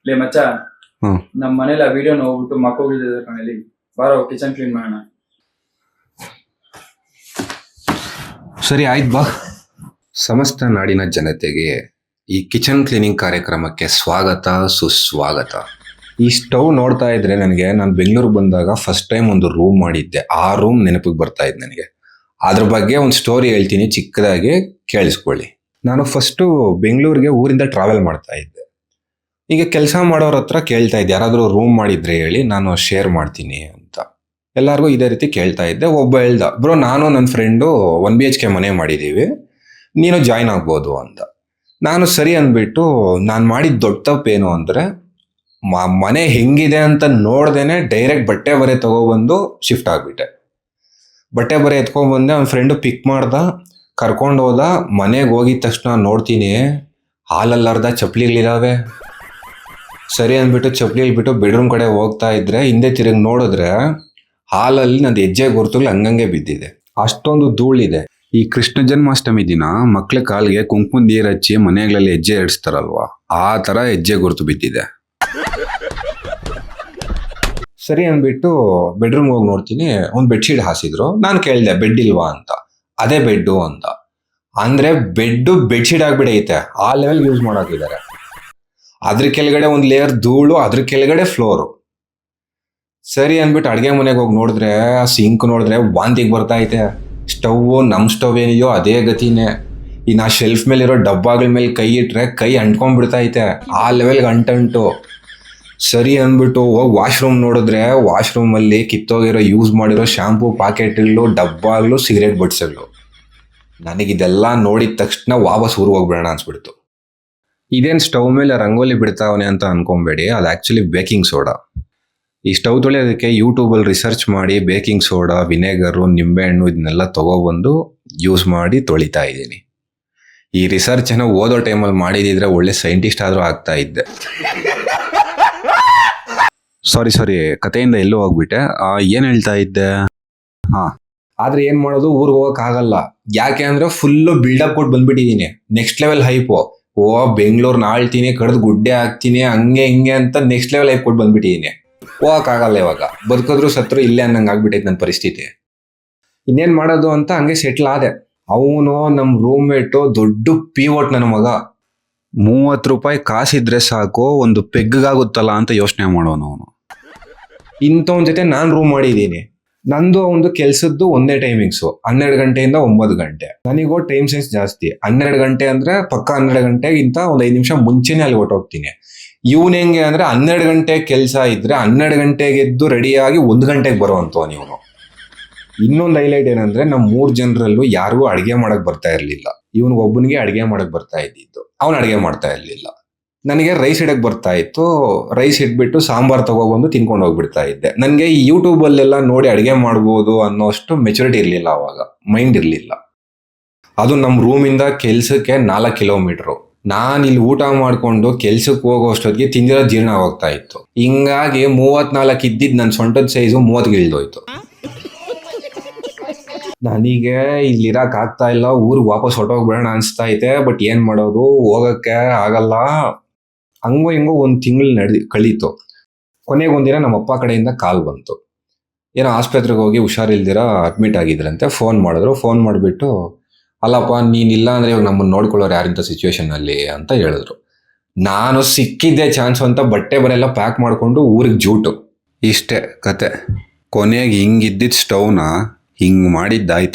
ಲೇ ಮಚ್ಚ, ನಮ್ಮ ಮನೇಲಿ ಆ ವಿಡಿಯೋ ನೋಡ್ಬಿಟ್ಟು ಮಕ್ಕೋಗಿದ್ದ ಕಣಲ್ಲಿ ಬಾರೋ ಕಿಚನ್ ಕ್ಲೀನ್ ಮಾಡೋಣ. ಸರಿ ಆಯ್ತು ಬಾ. ಸಮಸ್ತ ನಾಡಿನ ಜನತೆಗೆ ಈ ಕಿಚನ್ ಕ್ಲೀನಿಂಗ್ ಕಾರ್ಯಕ್ರಮಕ್ಕೆ ಸ್ವಾಗತ ಸುಸ್ವಾಗತ. ಈ ಸ್ಟವ್ ನೋಡ್ತಾ ಇದ್ರೆ ನಾನು ಬೆಂಗಳೂರು ಬಂದಾಗ ಫಸ್ಟ್ ಟೈಮ್ ಒಂದು ರೂಮ್ ಮಾಡಿದ್ದೆ. ಆ ರೂಮ್ ನೆನಪಿಗೆ ಬರ್ತಾ ಇತ್ತು ನನಗೆ. ಅದ್ರ ಬಗ್ಗೆ ಒಂದು ಸ್ಟೋರಿ ಹೇಳ್ತೀನಿ, ಚಿಕ್ಕದಾಗಿ ಕೇಳಿಸ್ಕೊಳ್ಳಿ. ನಾನು ಫಸ್ಟು ಬೆಂಗಳೂರಿಗೆ ಊರಿಂದ ಟ್ರಾವೆಲ್ ಮಾಡ್ತಾ ಇದ್ದೆ. ಈಗ ಕೆಲಸ ಮಾಡೋರ ಹತ್ರ ಕೇಳ್ತಾ ಇದ್ದೆ, ಯಾರಾದರೂ ರೂಮ್ ಮಾಡಿದ್ರೆ ಹೇಳಿ, ನಾನು ಶೇರ್ ಮಾಡ್ತೀನಿ ಅಂತ. ಎಲ್ಲರಿಗೂ ಇದೇ ರೀತಿ ಕೇಳ್ತಾ ಇದ್ದೆ. ಒಬ್ಬ ಹೇಳ್ದ, ಬ್ರೋ ನಾನು ನನ್ನ ಫ್ರೆಂಡು 1 BHK ಮನೆ ಮಾಡಿದ್ದೀವಿ, ನೀನು ಜಾಯ್ನ್ ಆಗ್ಬೋದು ಅಂತ. ನಾನು ಸರಿ ಅಂದ್ಬಿಟ್ಟು, ನಾನು ಮಾಡಿದ ದೊಡ್ಡ ತಪ್ಪೇನು ಅಂದರೆ ಮನೆ ಹೆಂಗಿದೆ ಅಂತ ನೋಡ್ದೇನೆ ಡೈರೆಕ್ಟ್ ಬಟ್ಟೆ ಬರೆ ತಗೊಬಂದು ಶಿಫ್ಟ್ ಆಗಿಬಿಟ್ಟೆ. ಬಟ್ಟೆ ಬರೆ ಎತ್ಕೊಂಡ್ಬಂದೆ, ಅವ್ನ ಫ್ರೆಂಡು ಪಿಕ್ ಮಾಡ್ದ, ಕರ್ಕೊಂಡು ಹೋದ. ಮನೆಗೆ ಹೋಗಿದ ತಕ್ಷಣ ನೋಡ್ತೀನಿ ಹಾಲಲ್ಲಾರ್ದ ಚಪ್ಪಲಿಗಳಿದಾವೆ. ಸರಿ ಅಂದ್ಬಿಟ್ಟು ಚಪ್ಪಲಿ ಇಲ್ಬಿಟ್ಟು ಬೆಡ್ರೂಮ್ ಕಡೆ ಹೋಗ್ತಾ ಇದ್ರೆ ಹಿಂದೆ ತಿರುಗಿ ನೋಡಿದ್ರೆ ಹಾಲಲ್ಲಿ ನಂದು ಹೆಜ್ಜೆ ಗುರುತುಗಳು ಹಂಗಂಗೆ ಬಿದ್ದಿದೆ. ಅಷ್ಟೊಂದು ಧೂಳಿದೆ. ಈ ಕೃಷ್ಣ ಜನ್ಮಾಷ್ಟಮಿ ದಿನ ಮಕ್ಳ ಕಾಲಿಗೆ ಕುಂಕುಮ ನೀರು ಹಚ್ಚಿ ಮನೆಗಳಲ್ಲಿ ಹೆಜ್ಜೆ ಇಡಿಸ್ತಾರಲ್ವಾ, ಆ ಥರ ಹೆಜ್ಜೆ ಗುರುತು ಬಿದ್ದಿದೆ. ಸರಿ ಅಂದ್ಬಿಟ್ಟು ಬೆಡ್ರೂಮ್ ಹೋಗಿ ನೋಡ್ತೀನಿ, ಒಂದು ಬೆಡ್ಶೀಟ್ ಹಾಸಿದ್ರು. ನಾನು ಕೇಳಿದೆ ಬೆಡ್ ಇಲ್ವಾ ಅಂತ. ಅದೇ ಬೆಡ್ಡು ಅಂತ. ಅಂದ್ರೆ ಬೆಡ್ಶೀಟ್ ಆಗ್ಬಿಡೈತೆ, ಆ ಲೆವೆಲ್ ಯೂಸ್ ಮಾಡಾಕಿದ್ದಾರೆ. ಅದ್ರ ಕೆಳಗಡೆ ಒಂದು ಲೇಯರ್ ಧೂಳು, ಅದ್ರ ಕೆಳಗಡೆ ಫ್ಲೋರು. ಸರಿ ಅಂದ್ಬಿಟ್ಟು ಅಡುಗೆ ಮನೆಗೆ ಹೋಗಿ ನೋಡಿದ್ರೆ ಆ ಸಿಂಕ್ ನೋಡಿದ್ರೆ ವಾಂತಿಗೆ ಬರ್ತಾ ಐತೆ. ಸ್ಟವ್ ನಮ್ಮ ಸ್ಟವ್ ಏನಿದೆಯೋ ಅದೇ ಗತಿನೇ. ಇನ್ನು ಆ ಶೆಲ್ಫ್ ಮೇಲಿರೋ ಡಬ್ಬಗಳ ಮೇಲೆ ಕೈ ಇಟ್ರೆ ಕೈ ಅಂಟ್ಕೊಂಡ್ಬಿಡ್ತೈತೆ, ಆ ಲೆವೆಲ್ಗೆ ಅಂಟಂಟು. ಸರಿ ಅಂದ್ಬಿಟ್ಟು ಹೋಗಿ ವಾಶ್ರೂಮ್ ನೋಡಿದ್ರೆ ವಾಶ್ರೂಮಲ್ಲಿ ಕಿತ್ತೋಗಿರೋ ಯೂಸ್ ಮಾಡಿರೋ ಶಾಂಪೂ ಪಾಕೆಟ್ಗಳು, ಡಬ್ಬಗಳು, ಸಿಗರೇಟ್ ಬಡ್ಸಗಳು. ನನಗಿದೆಲ್ಲ ನೋಡಿದ ತಕ್ಷಣ ವಾಪಸ್ ಊರಿಗೆ ಹೋಗ್ಬಿಡೋಣ ಅನ್ಸ್ಬಿಡ್ತು. ಇದೇನು ಸ್ಟವ್ ಮೇಲೆ ರಂಗೋಲಿ ಬಿಡ್ತಾವನೆ ಅಂತ ಅನ್ಕೊಂಬೇಡಿ, ಅದು ಆ್ಯಕ್ಚುಲಿ ಬೇಕಿಂಗ್ ಸೋಡಾ. ಈ ಸ್ಟವ್ ತೊಳೆಯೋದಕ್ಕೆ ಯೂಟ್ಯೂಬಲ್ಲಿ ರಿಸರ್ಚ್ ಮಾಡಿ ಬೇಕಿಂಗ್ ಸೋಡಾ, ವಿನೆಗರು, ನಿಂಬೆಹಣ್ಣು ಇದನ್ನೆಲ್ಲ ತೊಗೊಬಂದು ಯೂಸ್ ಮಾಡಿ ತೊಳಿತಾ ಇದ್ದೀನಿ. ಈ ರಿಸರ್ಚನ್ನು ಓದೋ ಟೈಮಲ್ಲಿ ಮಾಡಿದಿದ್ರೆ ಒಳ್ಳೆ ಸೈಂಟಿಸ್ಟ್ ಆದರೂ ಆಗ್ತಾ ಇದ್ದೆ. ಸಾರಿ ಕಥೆಯಿಂದ ಎಲ್ಲೂ ಹೋಗ್ಬಿಟ್ಟೆ. ಏನು ಹೇಳ್ತಾ ಇದ್ದೆ? ಆದ್ರೆ ಏನು ಮಾಡೋದು, ಊರಿಗೆ ಹೋಗೋಕ್ಕಾಗಲ್ಲ. ಯಾಕೆ ಅಂದರೆ ಫುಲ್ಲು ಬಿಲ್ಡಪ್ ಕೊಟ್ಟು ಬಂದ್ಬಿಟ್ಟಿದ್ದೀನಿ. Next level ಹೈಪು. ಬೆಂಗಳೂರ್ನ ಆಳ್ತೀನಿ, ಕಡ್ದು ಗುಡ್ಡೆ ಹಾಕ್ತೀನಿ, ಹಂಗೆ ಹಿಂಗೆ ಅಂತ ನೆಕ್ಸ್ಟ್ ಲೆವೆಲ್ ಹೈಪ್ ಕೊಟ್ಟು ಬಂದ್ಬಿಟ್ಟಿದ್ದೀನಿ. ಹೋಗೋಕ್ಕಾಗಲ್ಲ ಇವಾಗ. ಬದುಕಿದ್ರು ಸತ್ರು ಇಲ್ಲೇ ಅನ್ನಂಗೆ ಆಗ್ಬಿಟ್ಟೈತೆ ನನ್ನ ಪರಿಸ್ಥಿತಿ. ಇನ್ನೇನು ಮಾಡೋದು ಅಂತ ಹಂಗೆ ಸೆಟ್ಲ್ ಆದೆ. ಅವನು ನಮ್ಮ ರೂಮ್ಮೇಟು ದೊಡ್ಡ ಪಿವೋಟ್ ನನ್ನ ಮಗ. 30 ರೂಪಾಯಿ ಕಾಸಿದ್ರೆ ಸಾಕು ಒಂದು ಪೆಗ್ಗಾಗುತ್ತಲ್ಲ ಅಂತ ಯೋಚನೆ ಮಾಡೋನು ಅವನು. ಇಂಥವನ ಜೊತೆ ನಾನು ರೂಮ್ ಮಾಡಿದ್ದೀನಿ. ನಂದು ಒಂದು ಕೆಲಸದ್ದು ಒಂದೇ ಟೈಮಿಂಗ್ಸು, 12 ಗಂಟೆಯಿಂದ 9 ಗಂಟೆ. ನನಗೂ ಟೈಮ್ ಸೆನ್ಸ್ ಜಾಸ್ತಿ. 12 ಗಂಟೆ ಅಂದರೆ ಪಕ್ಕ 12 ಗಂಟೆಗಿಂತ ಒಂದು 5 ನಿಮಿಷ ಮುಂಚೆನೇ ಅಲ್ಲಿ ಹೊಟ್ಟೋಗ್ತೀನಿ. ಇವನು ಹೆಂಗೆ ಅಂದರೆ 12 ಗಂಟೆ ಕೆಲಸ ಇದ್ರೆ 12 ಗಂಟೆಗೆ ಎದ್ದು ರೆಡಿಯಾಗಿ 1 ಗಂಟೆಗೆ ಬರುವಂಥವನು ಇವನು. ಇನ್ನೊಂದು ಹೈಲೈಟ್ ಏನಂದ್ರೆ ನಮ್ಮ 3 ಜನರಲ್ಲೂ ಯಾರಿಗೂ ಅಡುಗೆ ಮಾಡಕ್ ಬರ್ತಾ ಇರಲಿಲ್ಲ. ಇವನಿಗೆ ಒಬ್ಬನಿಗೆ ಅಡುಗೆ ಮಾಡಕ್ ಬರ್ತಾ ಇದ್ದಿದ್ದು, ಅವನು ಅಡುಗೆ ಮಾಡ್ತಾ ಇರಲಿಲ್ಲ. ನನಗೆ ರೈಸ್ ಇಡಕ್ಕೆ ಬರ್ತಾ ಇತ್ತು. ರೈಸ್ ಇಟ್ಬಿಟ್ಟು ಸಾಂಬಾರು ತಗೊಬಂದು ತಿನ್ಕೊಂಡು ಹೋಗ್ಬಿಡ್ತಾ ಇದ್ದೆ. ನನಗೆ ಈ ಯೂಟ್ಯೂಬಲ್ಲೆಲ್ಲ ನೋಡಿ ಅಡುಗೆ ಮಾಡ್ಬೋದು ಅನ್ನೋಷ್ಟು ಮೆಚುರಿಟಿ ಇರಲಿಲ್ಲ, ಅವಾಗ ಮೈಂಡ್ ಇರಲಿಲ್ಲ. ಅದು ನಮ್ಮ ರೂಮಿಂದ ಕೆಲ್ಸಕ್ಕೆ 4 ಕಿಲೋಮೀಟ್ರು. ನಾನು ಇಲ್ಲಿ ಊಟ ಮಾಡಿಕೊಂಡು ಕೆಲ್ಸಕ್ಕೆ ಹೋಗೋ ಅಷ್ಟೊತ್ತಿಗೆ ತಿಂದಿರೋ ಜೀರ್ಣ ಹೋಗ್ತಾ ಇತ್ತು. ಹಿಂಗಾಗಿ 34 ಇದ್ದಿದ್ದು ನನ್ನ ಸೊಂಟದ ಸೈಜು 30ಗೆ ಇಳಿದೋಯ್ತು. ನನಗೆ ಇಲ್ಲಿರಕ್ಕೆ ಆಗ್ತಾ ಇಲ್ಲ, ಊರಿಗೆ ವಾಪಸ್ ಹೊಟ್ಟೋಗ್ಬಿಡೋಣ ಅನಿಸ್ತಾ ಐತೆ. ಬಟ್ ಏನು ಮಾಡೋದು, ಹೋಗೋಕ್ಕೆ ಆಗಲ್ಲ. ಹಂಗೋ ಹಿಂಗೋ 1 ತಿಂಗಳು ಕಳೀತು. ಕೊನೆಗೆ ಒಂದಿನ ನಮ್ಮ ಅಪ್ಪ ಕಡೆಯಿಂದ ಕಾಲ್ ಬಂತು. ಏನೋ ಆಸ್ಪತ್ರೆಗೆ ಹೋಗಿ ಹುಷಾರಿಲ್ದಿರ ಅಡ್ಮಿಟ್ ಆಗಿದ್ರಂತೆ. ಫೋನ್ ಮಾಡಿದ್ರು. ಫೋನ್ ಮಾಡಿಬಿಟ್ಟು, ಅಲ್ಲಪ್ಪ ನೀನಿಲ್ಲ ಅಂದರೆ ಇವಾಗ ನಮ್ಮನ್ನು ನೋಡ್ಕೊಳ್ಳೋರು ಯಾರಿಂಥ ಸಿಚುವೇಶನಲ್ಲಿ ಅಂತ ಹೇಳಿದ್ರು. ನಾನು ಸಿಕ್ಕಿದ್ದೆ ಚಾನ್ಸು ಅಂತ ಬಟ್ಟೆ ಬರೆಲ್ಲ ಪ್ಯಾಕ್ ಮಾಡಿಕೊಂಡು ಊರಿಗೆ ಜೂಟು. ಇಷ್ಟೇ ಕತೆ. ಕೊನೆಗೆ ಹಿಂಗಿದ್ದಿದ್ದು ಸ್ಟವ್ನ ಹಿಂಗೆ ಮಾಡಿದ್ದಾಯ್ತು.